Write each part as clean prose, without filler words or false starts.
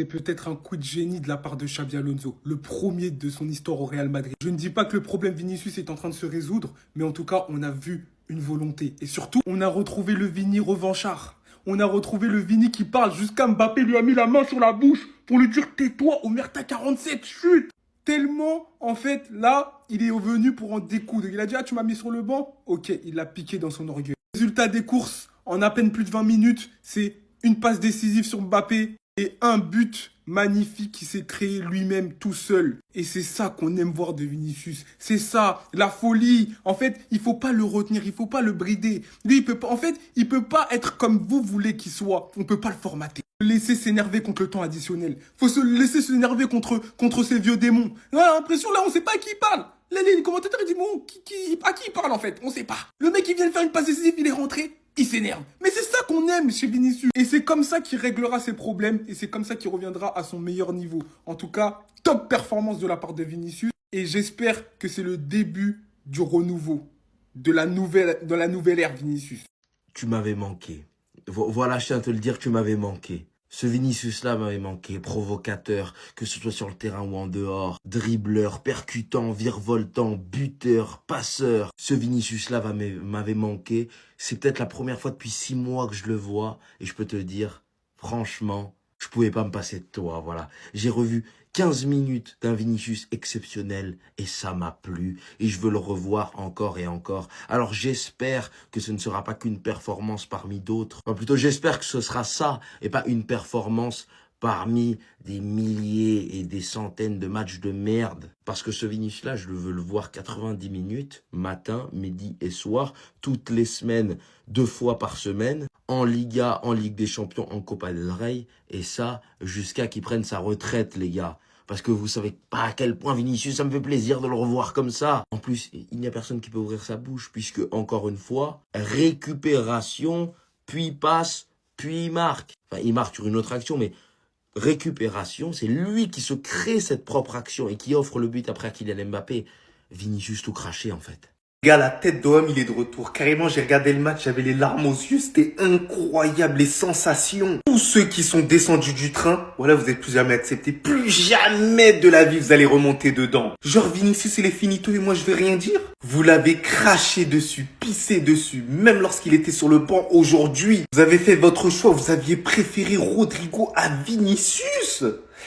C'est peut-être un coup de génie de la part de Xabi Alonso, le premier de son histoire au Real Madrid. Je ne dis pas que le problème Vinicius est en train de se résoudre, mais en tout cas, on a vu une volonté. Et surtout, on a retrouvé le Vini revanchard. On a retrouvé le Vini qui parle jusqu'à Mbappé lui a mis la main sur la bouche pour lui dire tais-toi, Omerta 47, chute. Tellement, en fait, là, il est venu pour en découdre. Il a dit, ah, tu m'as mis sur le banc? Ok, il l'a piqué dans son orgueil. Résultat des courses, en à peine plus de 20 minutes, c'est une passe décisive sur Mbappé et un but magnifique qui s'est créé lui-même tout seul. Et c'est ça qu'on aime voir de Vinicius. C'est ça, la folie. En fait, il faut pas le retenir, il faut pas le brider. Lui, il peut pas, en fait, il peut pas être comme vous voulez qu'il soit. On peut pas le formater. Laisser s'énerver contre le temps additionnel. Faut se laisser s'énerver contre ces vieux démons. On a l'impression, là, on sait pas à qui il parle. Là, les commentateurs, ils disent, bon, à qui il parle, en fait? On sait pas. Le mec, il vient de faire une passe décisive, il est rentré. Il s'énerve. Mais c'est ça qu'on aime chez Vinicius. Et c'est comme ça qu'il réglera ses problèmes. Et c'est comme ça qu'il reviendra à son meilleur niveau. En tout cas, top performance de la part de Vinicius. Et j'espère que c'est le début du renouveau. De la nouvelle ère Vinicius. Tu m'avais manqué. Voilà, je tiens à te le dire, tu m'avais manqué. Ce Vinicius-là m'avait manqué, provocateur, que ce soit sur le terrain ou en dehors, dribbleur, percutant, virevoltant, buteur, passeur. Ce Vinicius-là m'avait manqué. C'est peut-être la première fois depuis 6 mois que je le vois. Et je peux te dire, franchement, je pouvais pas me passer de toi, voilà. J'ai revu 15 minutes d'un Vinicius exceptionnel et ça m'a plu et je veux le revoir encore et encore. Alors j'espère que ce ne sera pas qu'une performance parmi d'autres. Enfin, plutôt j'espère que ce sera ça et pas une performance parmi des milliers et des centaines de matchs de merde. Parce que ce Vinicius-là, je veux le voir 90 minutes, matin, midi et soir, toutes les semaines, 2 fois par semaine, en Liga, en Ligue des Champions, en Copa del Rey, et ça, jusqu'à qu'il prenne sa retraite, les gars. Parce que vous savez pas à quel point Vinicius, ça me fait plaisir de le revoir comme ça. En plus, il n'y a personne qui peut ouvrir sa bouche, puisque, encore une fois, récupération, puis passe, puis il marque. Enfin, il marque sur une autre action, mais récupération, c'est lui qui se crée cette propre action et qui offre le but après à Kylian Mbappé. Vinicius tout craché, en fait. Gars, la tête d'OM, il est de retour. Carrément, j'ai regardé le match, j'avais les larmes aux yeux. C'était incroyable, les sensations. Tous ceux qui sont descendus du train, voilà, vous êtes plus jamais acceptés. Plus jamais de la vie, vous allez remonter dedans. Genre, Vinicius, il est finito et moi, je vais rien dire. Vous l'avez craché dessus, pissé dessus, même lorsqu'il était sur le banc aujourd'hui. Vous avez fait votre choix, vous aviez préféré Rodrigo à Vinicius.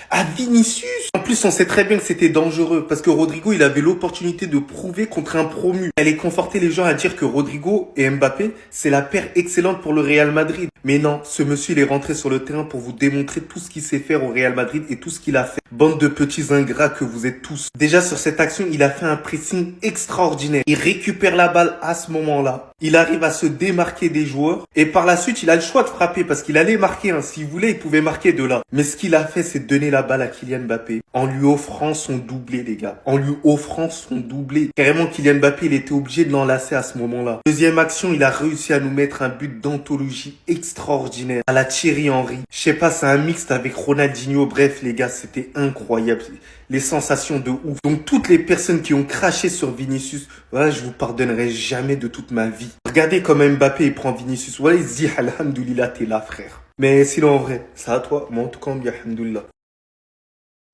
À Vinicius. En plus, on sait très bien que c'était dangereux parce que Rodrigo, il avait l'opportunité de prouver contre un promu. Elle est conforter les gens à dire que Rodrigo et Mbappé, c'est la paire excellente pour le Real Madrid. Mais non, ce monsieur, il est rentré sur le terrain pour vous démontrer tout ce qu'il sait faire au Real Madrid et tout ce qu'il a fait. Bande de petits ingrats que vous êtes tous. Déjà, sur cette action, il a fait un pressing extraordinaire. Il récupère la balle à ce moment-là. Il arrive à se démarquer des joueurs. Et par la suite, il a le choix de frapper parce qu'il allait marquer. S'il voulait, il pouvait marquer de là. Mais ce qu'il a fait, c'est donner la balle à Kylian Mbappé en lui offrant son doublé, les gars. En lui offrant son doublé. Carrément, Kylian Mbappé, il était obligé de l'enlacer à ce moment-là. Deuxième action, il a réussi à nous mettre un but d'anthologie extraordinaire à la Thierry Henry. Je sais pas, c'est un mixte avec Ronaldinho. Bref, les gars, c'était incroyable. Les sensations de ouf. Donc, toutes les personnes qui ont craché sur Vinicius, voilà, je vous pardonnerai jamais de toute ma vie. Regardez comment Mbappé, il prend Vinicius. Voilà, il se dit, alhamdoulilah, t'es là, frère. Mais sinon, en vrai, ça à toi. Moi, en tout cas, on dit alhamdoulilah.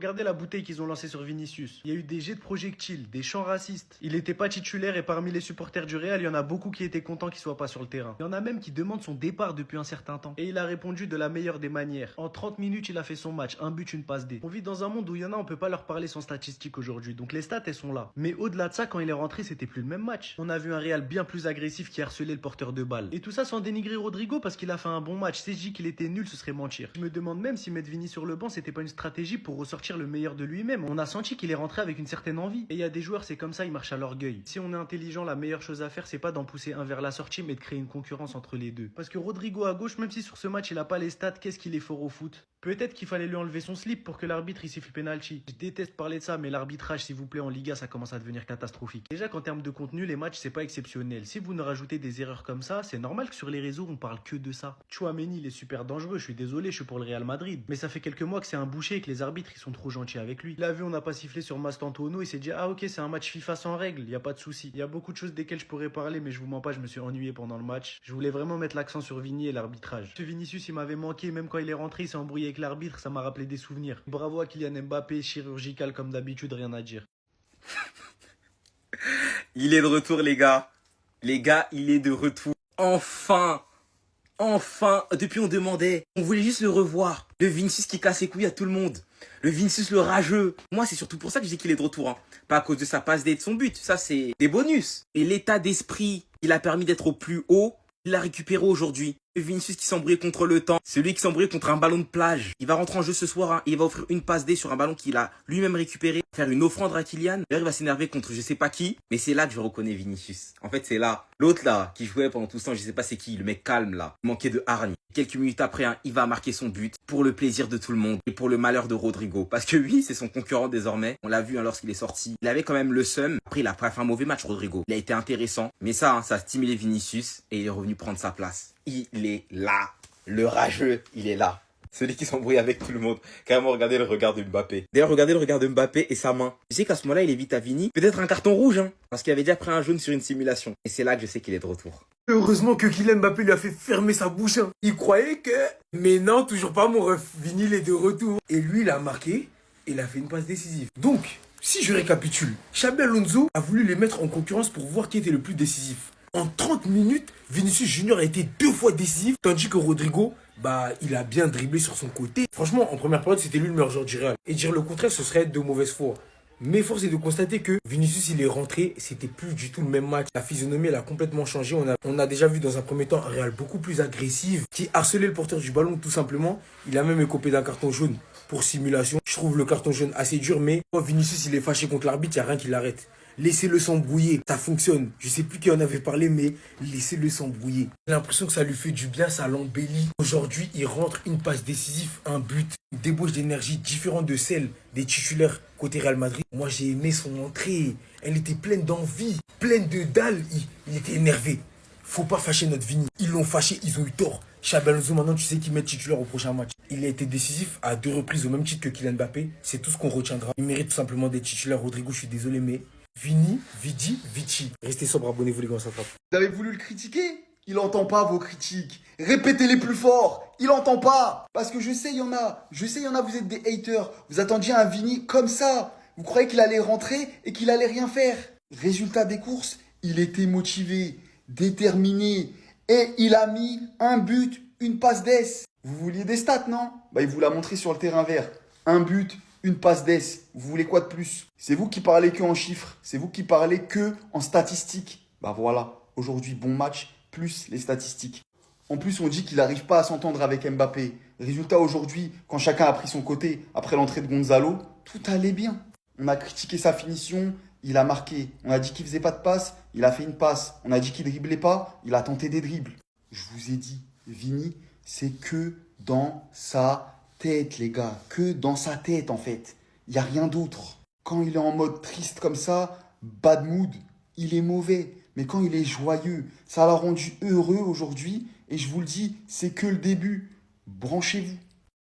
Regardez la bouteille qu'ils ont lancée sur Vinicius. Il y a eu des jets de projectiles, des chants racistes. Il n'était pas titulaire et parmi les supporters du Real, il y en a beaucoup qui étaient contents qu'il soit pas sur le terrain. Il y en a même qui demandent son départ depuis un certain temps. Et il a répondu de la meilleure des manières. En 30 minutes, il a fait son match. Un but, une passe D. On vit dans un monde où il y en a, on peut pas leur parler sans statistiques aujourd'hui. Donc les stats, elles sont là. Mais au-delà de ça, quand il est rentré, c'était plus le même match. On a vu un Real bien plus agressif qui harcelait le porteur de balle. Et tout ça sans dénigrer Rodrigo parce qu'il a fait un bon match. Si je dis qu'il était nul, ce serait mentir. Je me demande même si mettre Vini sur le banc, c'était pas une stratégie pour ressortir le meilleur de lui-même. On a senti qu'il est rentré avec une certaine envie. Et il y a des joueurs, c'est comme ça, ils marchent à l'orgueil. Si on est intelligent, la meilleure chose à faire, c'est pas d'en pousser un vers la sortie, mais de créer une concurrence entre les deux. Parce que Rodrigo à gauche, même si sur ce match il a pas les stats, qu'est-ce qu'il est fort au foot? Peut-être qu'il fallait lui enlever son slip pour que l'arbitre il siffle penalty. Je déteste parler de ça, mais l'arbitrage, s'il vous plaît, en Liga, ça commence à devenir catastrophique. Déjà qu'en termes de contenu, les matchs, c'est pas exceptionnel. Si vous ne rajoutez des erreurs comme ça, c'est normal que sur les réseaux, on parle que de ça. Tchouaméni, il est super dangereux, je suis désolé, je suis pour le Real Madrid. Mais ça fait quelques mois que c'est un boucher et que les arbitres, ils sont trop gentils avec lui. Il a vu, on n'a pas sifflé sur Mastantuono, il s'est dit, ah ok, c'est un match FIFA sans règles, y a pas de souci. Il y a beaucoup de choses desquelles je pourrais parler, mais je vous mens pas, je me suis ennuyé pendant le match. Je voulais vraiment mettre l'accent sur Vini et l'arbitrage. Ce Vinicius, il m'avait manqué, même quand il est rentré, il s'est embrouillé avec l'arbitre, ça m'a rappelé des souvenirs. Bravo à Kylian Mbappé, chirurgical comme d'habitude, rien à dire. Il est de retour, les gars. Les gars, il est de retour. Enfin. Enfin. Depuis, on demandait. On voulait juste le revoir. Le Vinicius qui casse les couilles à tout le monde. Le Vinicius le rageux. Moi, c'est surtout pour ça que je dis qu'il est de retour. Hein. Pas à cause de sa passe D et de son but. Ça, c'est des bonus. Et l'état d'esprit qui l'a permis d'être au plus haut, il l'a récupéré aujourd'hui. Le Vinicius qui s'embrouillait contre le temps. Celui qui s'embrouillait contre un ballon de plage. Il va rentrer en jeu ce soir. Hein, et il va offrir une passe D sur un ballon qu'il a lui-même récupéré. Faire une offrande à Kylian. D'ailleurs, il va s'énerver contre je sais pas qui. Mais c'est là que je reconnais Vinicius. En fait, c'est là. L'autre là, qui jouait pendant tout ce temps, je sais pas c'est qui. Le mec calme là. Il manquait de hargne. Quelques minutes après, hein, il va marquer son but. Pour le plaisir de tout le monde. Et pour le malheur de Rodrigo. Parce que oui, c'est son concurrent désormais. On l'a vu hein, lorsqu'il est sorti. Il avait quand même le seum. Après, il a pas fait un mauvais match, Rodrigo. Il a été intéressant. Mais ça, hein, ça a stimulé Vinicius. Et il est revenu prendre sa place. Il est là. Le rageux, il est là. Celui qui s'embrouille avec tout le monde. Carrément, regardez le regard de Mbappé. D'ailleurs, regardez le regard de Mbappé et sa main. Tu sais qu'à ce moment-là, il évite à Vini. Peut-être un carton rouge, hein. Parce qu'il avait déjà pris un jaune sur une simulation. Et c'est là que je sais qu'il est de retour. Heureusement que Kylian Mbappé lui a fait fermer sa bouche. Hein. Il croyait que... Mais non, toujours pas, mon ref. Vini, il est de retour. Et lui, il a marqué. Et il a fait une passe décisive. Donc, si je récapitule, Xabi Alonso a voulu les mettre en concurrence pour voir qui était le plus décisif. En 30 minutes, Vinicius Junior a été 2 fois décisif, tandis que Rodrigo, il a bien dribblé sur son côté. Franchement, en première période, c'était lui le meilleur joueur du Real. Et dire le contraire, ce serait être de mauvaise foi. Mais force est de constater que Vinicius, il est rentré, c'était plus du tout le même match. La physionomie, elle a complètement changé. On a déjà vu dans un premier temps un Real beaucoup plus agressif, qui harcelait le porteur du ballon tout simplement. Il a même écopé d'un carton jaune pour simulation. Je trouve le carton jaune assez dur, mais quand Vinicius, il est fâché contre l'arbitre, il n'y a rien qui l'arrête. Laissez-le s'embrouiller, ça fonctionne. Je sais plus qui en avait parlé, mais laissez-le s'embrouiller. J'ai l'impression que ça lui fait du bien, ça l'embellit. Aujourd'hui, il rentre une passe décisive, un but, une débauche d'énergie différente de celle des titulaires côté Real Madrid. Moi, j'ai aimé son entrée. Elle était pleine d'envie, pleine de dalle. Il était énervé. Faut pas fâcher notre Vini. Ils l'ont fâché, ils ont eu tort. Xabi Alonso, maintenant, tu sais qu'il met titulaire au prochain match. Il a été décisif à 2 reprises au même titre que Kylian Mbappé. C'est tout ce qu'on retiendra. Il mérite tout simplement d'être titulaire. Rodrigo, je suis désolé, mais... Vini, Vidi, Vici. Restez sobre, abonnez-vous les gars, ça frappe. Vous avez voulu le critiquer? Il entend pas vos critiques. Répétez-les plus fort. Il entend pas. Parce que je sais, il y en a. Je sais, il y en a, vous êtes des haters. Vous attendiez un Vini comme ça. Vous croyez qu'il allait rentrer et qu'il allait rien faire. Résultat des courses, il était motivé, déterminé. Et il a mis un but, une passe d'ess. Vous vouliez des stats, non? Il vous l'a montré sur le terrain vert. Un but, une passe d'ess. Vous voulez quoi de plus? C'est vous qui parlez que en chiffres. C'est vous qui parlez que en statistiques. Voilà. Aujourd'hui, bon match, plus les statistiques. En plus, on dit qu'il n'arrive pas à s'entendre avec Mbappé. Résultat, aujourd'hui, quand chacun a pris son côté, après l'entrée de Gonzalo, tout allait bien. On a critiqué sa finition, il a marqué. On a dit qu'il faisait pas de passe, il a fait une passe. On a dit qu'il driblait pas, il a tenté des dribbles. Je vous ai dit, Vini, c'est que dans sa tête, les gars. Que dans sa tête, en fait. Il n'y a rien d'autre. Quand il est en mode triste comme ça, bad mood, il est mauvais. Mais quand il est joyeux, ça l'a rendu heureux aujourd'hui. Et je vous le dis, c'est que le début. Branchez-vous.